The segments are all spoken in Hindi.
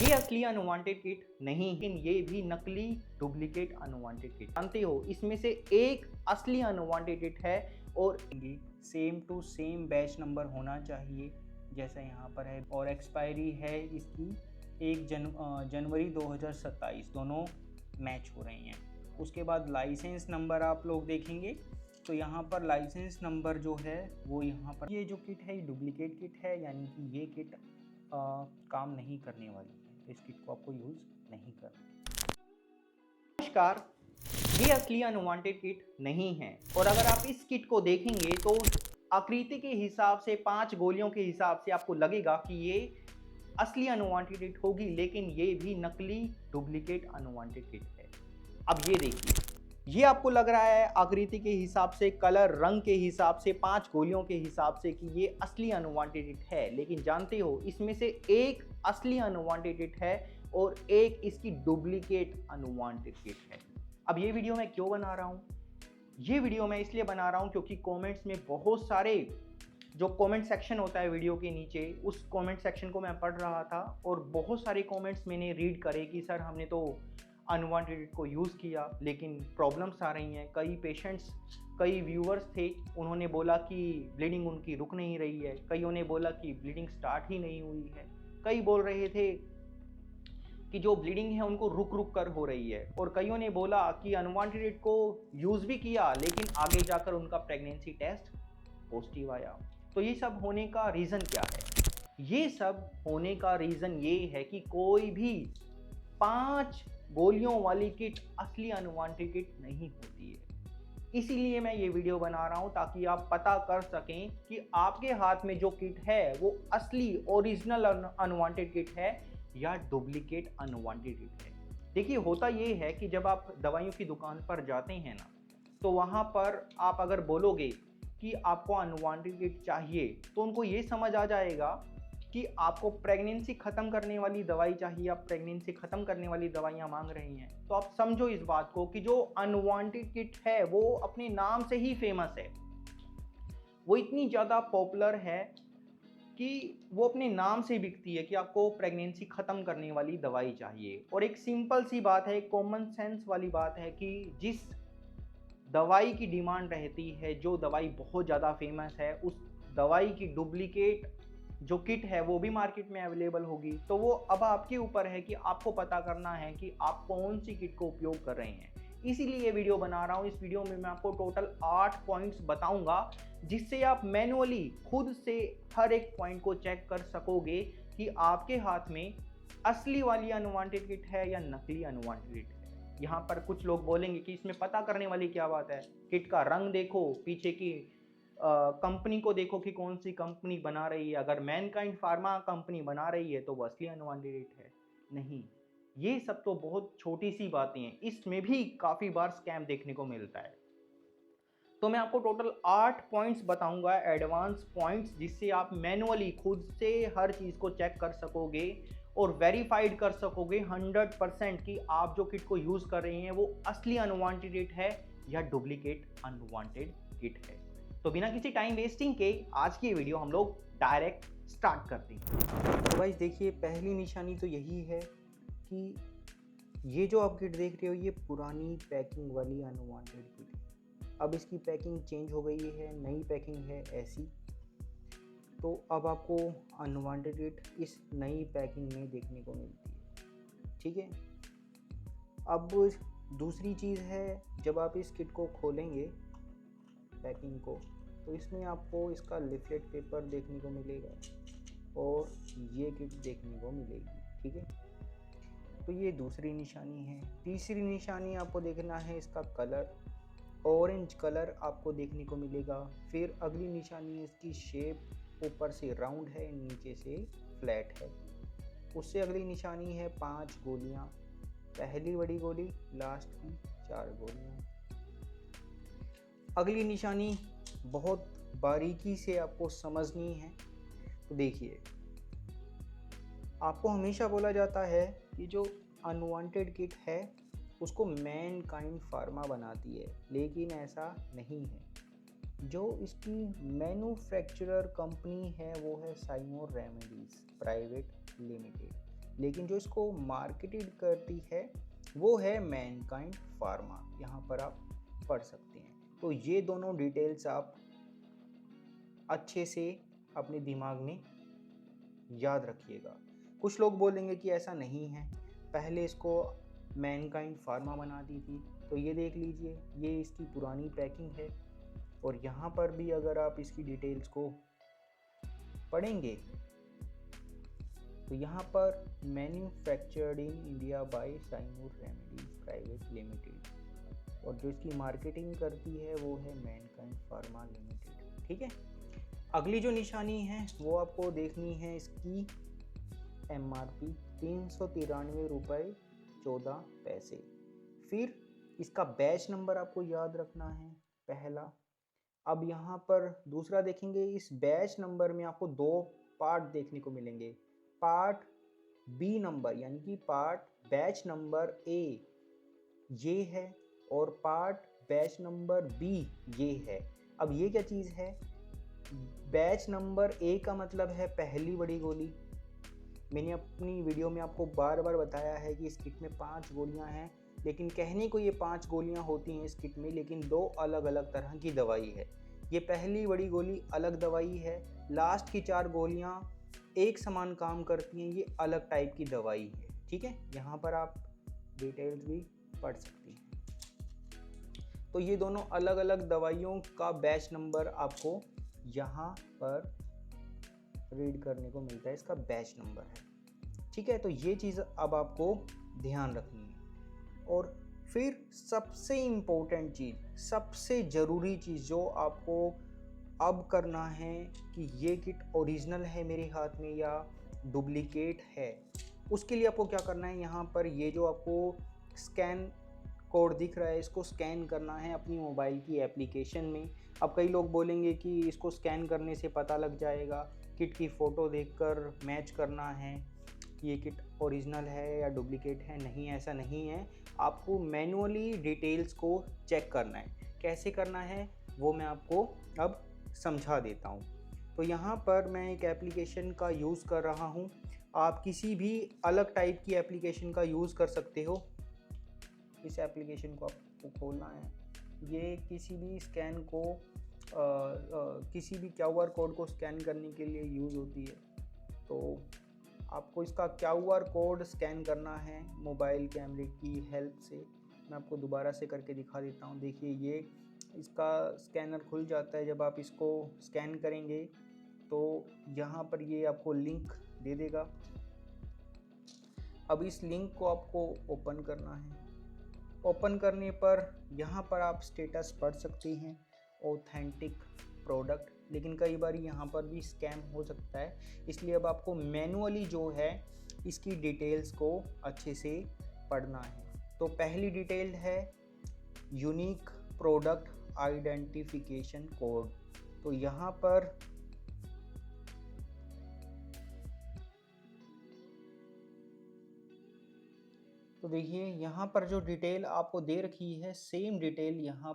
ये असली अनवांटेड किट नहीं, लेकिन ये भी नकली डुप्लीकेट अनवांटेड किट। जानते हो इसमें से एक असली अनवांटेड किट है और same to same batch number होना चाहिए जैसा यहाँ पर है, और एक्सपायरी है इसकी 1 जनवरी 2027, दोनों मैच हो रही हैं। उसके बाद लाइसेंस नंबर आप लोग देखेंगे तो यहाँ पर लाइसेंस नंबर जो है वो यहाँ पर, ये जो किट है ये डुप्लीकेट किट है, यानी कि ये किट काम नहीं करने वाली है, इस किट को आपको यूज़ नहीं करना। नमस्कार, ये असली अनवांटेड किट नहीं है, और अगर आप इस किट को देखेंगे तो आकृति के हिसाब से 5 गोलियों के हिसाब से आपको लगेगा कि ये असली अनवांटेड किट होगी, लेकिन ये भी नकली डुप्लीकेट अनवांटेड किट है। अब ये देखिए, ये आपको लग रहा है आकृति के हिसाब से, कलर रंग के हिसाब से, 5 गोलियों के हिसाब से कि ये असली अनवांटेड किट है, लेकिन जानते हो इसमें से एक असली अनवांटेड किट है और एक इसकी डुप्लीकेट अनवांटेड किट है। अब ये वीडियो मैं क्यों बना रहा हूँ? ये वीडियो मैं इसलिए बना रहा हूँ क्योंकि कमेंट्स में बहुत सारे, जो कमेंट सेक्शन होता है वीडियो के नीचे, उस कमेंट सेक्शन को मैं पढ़ रहा था और बहुत सारे कमेंट्स मैंने रीड करे कि सर हमने तो अनवांटेड को यूज़ किया लेकिन प्रॉब्लम्स आ रही हैं। कई पेशेंट्स, कई व्यूअर्स थे, उन्होंने बोला कि ब्लीडिंग उनकी रुक नहीं रही है, कईयों ने बोला कि ब्लीडिंग स्टार्ट ही नहीं हुई है, कई बोल रहे थे कि जो ब्लीडिंग है उनको रुक रुक कर हो रही है, और कईयों ने बोला कि अनवांटेड को यूज़ भी किया लेकिन आगे जाकर उनका प्रेगनेंसी टेस्ट पॉजिटिव आया। तो ये सब होने का रीज़न क्या है? ये सब होने का रीज़न ये है कि कोई भी 5 गोलियों वाली किट असली अनवांटेड किट नहीं होती है। इसीलिए मैं ये वीडियो बना रहा हूँ ताकि आप पता कर सकें कि आपके हाथ में जो किट है वो असली ओरिजिनल अनवांटेड किट है या डुप्लीकेट अनवांटेड किट है। देखिए, होता ये है कि जब आप दवाइयों की दुकान पर जाते हैं ना, तो वहाँ पर आप अगर बोलोगे कि आपको अनवांटेड किट चाहिए तो उनको ये समझ आ जाएगा कि आपको प्रेगनेंसी ख़त्म करने वाली दवाई चाहिए, आप प्रेगनेंसी ख़त्म करने वाली दवाइयाँ मांग रही हैं। तो आप समझो इस बात को कि जो अनवांटेड किट है वो अपने नाम से ही फेमस है, वो इतनी ज़्यादा पॉपुलर है कि वो अपने नाम से बिकती है कि आपको प्रेगनेंसी ख़त्म करने वाली दवाई चाहिए। और एक सिंपल सी बात है, कॉमन सेंस वाली बात है कि जिस दवाई की डिमांड रहती है, जो दवाई बहुत ज़्यादा फेमस है, उस दवाई की डुप्लीकेट जो किट है वो भी मार्केट में अवेलेबल होगी। तो वो अब आपके ऊपर है कि आपको पता करना है कि आप कौन सी किट को उपयोग कर रहे हैं। इसीलिए ये वीडियो बना रहा हूँ। इस वीडियो में मैं आपको टोटल 8 पॉइंट्स बताऊंगा जिससे आप मैनुअली खुद से हर एक पॉइंट को चेक कर सकोगे कि आपके हाथ में असली वाली अनवांटेड किट है या नकली अनवांटेड किट है। यहाँ पर कुछ लोग बोलेंगे कि इसमें पता करने वाली क्या बात है, किट का रंग देखो, पीछे की कंपनी को देखो कि कौन सी कंपनी बना रही है। अगर मैनकाइंड फार्मा कंपनी बना रही है तो वो असली अनवांटेड है। नहीं, ये सब तो बहुत छोटी सी बातें हैं, इसमें भी काफ़ी बार स्कैम देखने को मिलता है। तो मैं आपको टोटल 8 पॉइंट्स बताऊंगा, एडवांस पॉइंट्स, जिससे आप मैनुअली खुद से हर चीज़ को चेक कर सकोगे और वेरीफाइड कर सकोगे 100% कि आप जो किट को यूज़ कर रहे हैं वो असली अनवांटेड किट है या डुप्लीकेट अनवांटेड किट है। तो बिना किसी टाइम वेस्टिंग के आज की वीडियो हम लोग डायरेक्ट स्टार्ट करते हैं। तो भाई देखिए, पहली निशानी तो यही है कि ये जो आप किट देख रहे हो ये पुरानी पैकिंग वाली अनवांटेड किट है। अब इसकी पैकिंग चेंज हो गई है, नई पैकिंग है ऐसी। तो अब आपको अनवांटेड किट इस नई पैकिंग में देखने को मिलती है, ठीक है। अब दूसरी चीज़ है, जब आप इस किट को खोलेंगे पैकिंग को, तो इसमें आपको इसका लिफलेट पेपर देखने को मिलेगा और ये किट देखने को मिलेगी, ठीक है। तो ये दूसरी निशानी है। तीसरी निशानी आपको देखना है इसका कलर, ऑरेंज कलर आपको देखने को मिलेगा। फिर अगली निशानी है इसकी शेप, ऊपर से राउंड है, नीचे से फ्लैट है। उससे अगली निशानी है 5 गोलियां, पहली बड़ी गोली, लास्ट की 4 गोलियां। अगली निशानी बहुत बारीकी से आपको समझनी है। तो देखिए, आपको हमेशा बोला जाता है कि जो अनवांटेड किट है उसको मैनकाइंड फार्मा बनाती है, लेकिन ऐसा नहीं है। जो इसकी मैन्युफैक्चरर कंपनी है वो है साइमो रेमेडीज प्राइवेट लिमिटेड। लेकिन जो इसको मार्केटेड करती है वो है मैनकाइंड फार्मा। यहाँ पर आप पढ़ सकते हैं। तो ये दोनों डिटेल्स आप अच्छे से अपने दिमाग में याद रखिएगा। कुछ लोग बोलेंगे कि ऐसा नहीं है, पहले इसको मैनकाइंड फार्मा बनाती थी। तो ये देख लीजिए, ये इसकी पुरानी पैकिंग है और यहाँ पर भी अगर आप इसकी डिटेल्स को पढ़ेंगे तो यहाँ पर मैन्युफैक्चर्ड इन इंडिया बाय साइमूर रेमेडीज प्राइवेट लिमिटेड, और जो इसकी मार्केटिंग करती है वो है मैनकाइंड फार्मा लिमिटेड। ठीक है, अगली जो निशानी है वो आपको देखनी है, इसकी MRP 393 रुपये 14 पैसे। फिर इसका बैच नंबर आपको याद रखना है पहला। अब यहाँ पर दूसरा देखेंगे, इस बैच नंबर में आपको दो पार्ट देखने को मिलेंगे। पार्ट बी नंबर यानी कि पार्ट बैच नंबर A ये है और पार्ट बैच नंबर B ये है। अब ये क्या चीज़ है? बैच नंबर A का मतलब है पहली बड़ी गोली। मैंने अपनी वीडियो में आपको बार बार बताया है कि इस किट में 5 गोलियां हैं, लेकिन कहने को ये 5 गोलियां होती हैं इस किट में, लेकिन 2 अलग अलग तरह की दवाई है। ये पहली बड़ी गोली अलग दवाई है, लास्ट की 4 गोलियां एक समान काम करती हैं, ये अलग टाइप की दवाई है। ठीक है, यहाँ पर आप डिटेल्स भी पढ़ सकते हैं। तो ये दोनों अलग अलग दवाइयों का बैच नंबर आपको यहाँ पर रीड करने को मिलता है, इसका बैच नंबर है। ठीक है, तो ये चीज़ अब आपको ध्यान रखनी है। और फिर सबसे इम्पोर्टेंट चीज़, सबसे ज़रूरी चीज़ जो आपको अब करना है कि ये किट ओरिजिनल है मेरे हाथ में या डुप्लीकेट है, उसके लिए आपको क्या करना है, यहाँ पर ये जो आपको स्कैन कोड दिख रहा है इसको स्कैन करना है अपनी मोबाइल की एप्लीकेशन में। अब कई लोग बोलेंगे कि इसको स्कैन करने से पता लग जाएगा, किट की फ़ोटो देखकर मैच करना है ये किट ओरिजिनल है या डुप्लीकेट है। नहीं, ऐसा नहीं है। आपको मैनुअली डिटेल्स को चेक करना है। कैसे करना है वो मैं आपको अब समझा देता हूँ। तो यहाँ पर मैं एक एप्लीकेशन का यूज़ कर रहा हूँ, आप किसी भी अलग टाइप की एप्लीकेशन का यूज़ कर सकते हो। इस एप्लीकेशन को आपको खोलना है। ये किसी भी स्कैन को किसी भी QR कोड को स्कैन करने के लिए यूज़ होती है। तो आपको इसका QR कोड स्कैन करना है मोबाइल कैमरे की हेल्प से। मैं आपको दोबारा से करके दिखा देता हूँ। देखिए, ये इसका स्कैनर खुल जाता है। जब आप इसको स्कैन करेंगे तो यहाँ पर ये आपको लिंक दे देगा। अब इस लिंक को आपको ओपन करना है। ओपन करने पर यहाँ पर आप स्टेटस पढ़ सकते हैं, ऑथेंटिक प्रोडक्ट, लेकिन कई बार यहाँ पर भी स्कैम हो सकता है, इसलिए अब आपको मैनुअली जो है इसकी डिटेल्स को अच्छे से पढ़ना है। तो पहली डिटेल है यूनिक प्रोडक्ट आइडेंटिफिकेशन कोड। तो यहाँ पर तो देखिए, यहाँ पर जो डिटेल आपको दे रखी है सेम डिटेल यहाँ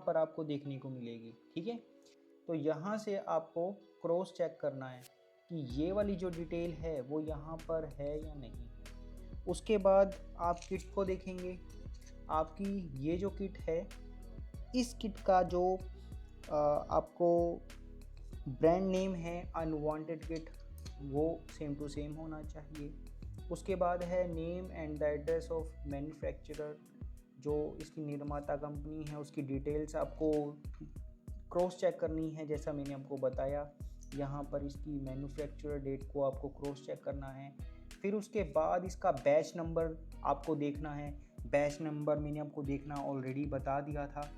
पर आपको देखने को मिलेगी। ठीक है, तो यहाँ से आपको क्रॉस चेक करना है कि ये वाली जो डिटेल है वो यहाँ पर है या नहीं है। उसके बाद आप किट को देखेंगे। आपकी ये जो किट है, इस किट का जो आपको ब्रांड नेम है अनवांटेड किट, वो सेम टू सेम होना चाहिए। उसके बाद है name and the address of manufacturer, जो इसकी निर्माता कंपनी है उसकी डिटेल्स आपको क्रॉस चेक करनी है। जैसा मैंने आपको बताया, यहाँ पर इसकी मैन्युफैक्चरर डेट को आपको क्रॉस चेक करना है। फिर उसके बाद इसका बैच नंबर आपको देखना है। बैच नंबर मैंने आपको देखना ऑलरेडी बता दिया था।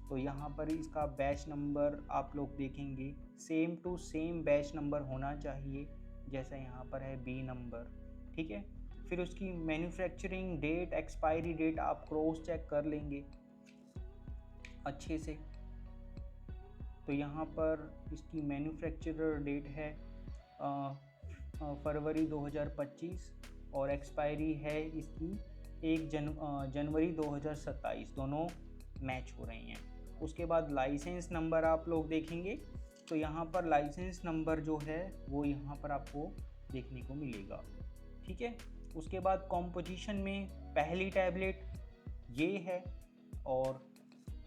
तो यहाँ पर इसका बैच नंबर आप लोग देखेंगे, same to same batch number होना चाहिए जैसा यहाँ पर है B नंबर। ठीक है, फिर उसकी मैन्युफैक्चरिंग डेट, एक्सपायरी डेट आप क्रॉस चेक कर लेंगे अच्छे से। तो यहाँ पर इसकी मैन्युफैक्चरर डेट है फरवरी 2025 और एक्सपायरी है इसकी 1 जनवरी 2027। दोनों मैच हो रही हैं। उसके बाद लाइसेंस नंबर आप लोग देखेंगे तो यहाँ पर लाइसेंस नंबर जो है वो यहाँ पर आपको देखने को मिलेगा, ठीक है। उसके बाद कॉम्पोजिशन में पहली टैबलेट ये है और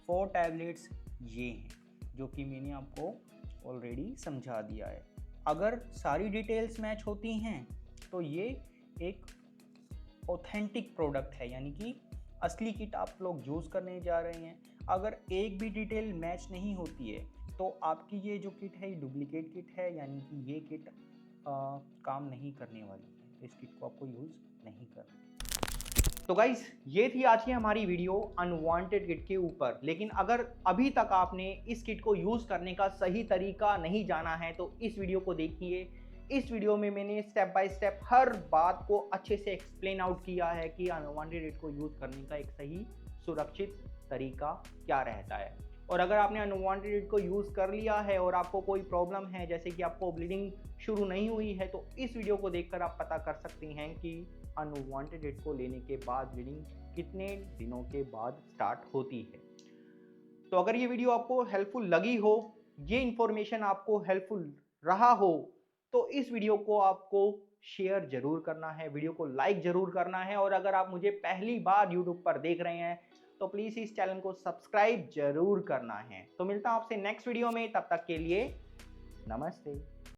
4 टैबलेट्स ये हैं, जो कि मैंने आपको ऑलरेडी समझा दिया है। अगर सारी डिटेल्स मैच होती हैं तो ये एक ऑथेंटिक प्रोडक्ट है, यानी कि असली किट आप लोग यूज़ करने जा रहे हैं। अगर एक भी डिटेल मैच नहीं होती है तो आपकी ये जो किट है ये डुप्लीकेट किट है, यानी कि ये किट काम नहीं करने वाली है, तो इस किट को आपको यूज़ नहीं करना। तो गाइस ये थी आज की हमारी वीडियो अनवांटेड किट के ऊपर। लेकिन अगर अभी तक आपने इस किट को यूज़ करने का सही तरीका नहीं जाना है तो इस वीडियो को देखिए। इस वीडियो में मैंने स्टेप बाय स्टेप हर बात को अच्छे से एक्सप्लेन आउट किया है कि अनवांटेड किट को यूज़ करने का एक सही सुरक्षित तरीका क्या रहता है। और अगर आपने अनवांटेड किट को यूज़ कर लिया है और आपको कोई प्रॉब्लम है, जैसे कि आपको ब्लीडिंग शुरू नहीं हुई है, तो इस वीडियो को देखकर आप पता कर सकते हैं कि अनवांटेड किट को लेने के बाद ब्लीडिंग कितने दिनों के बाद स्टार्ट होती है। तो अगर ये वीडियो आपको हेल्पफुल लगी हो, ये इन्फॉर्मेशन आपको हेल्पफुल रहा हो, तो इस वीडियो को आपको शेयर जरूर करना है, वीडियो को लाइक जरूर करना है। और अगर आप मुझे पहली बार यूट्यूब पर देख रहे हैं तो प्लीज़ इस चैनल को सब्सक्राइब जरूर करना है। तो मिलता हूं आपसे नेक्स्ट वीडियो में, तब तक के लिए नमस्ते।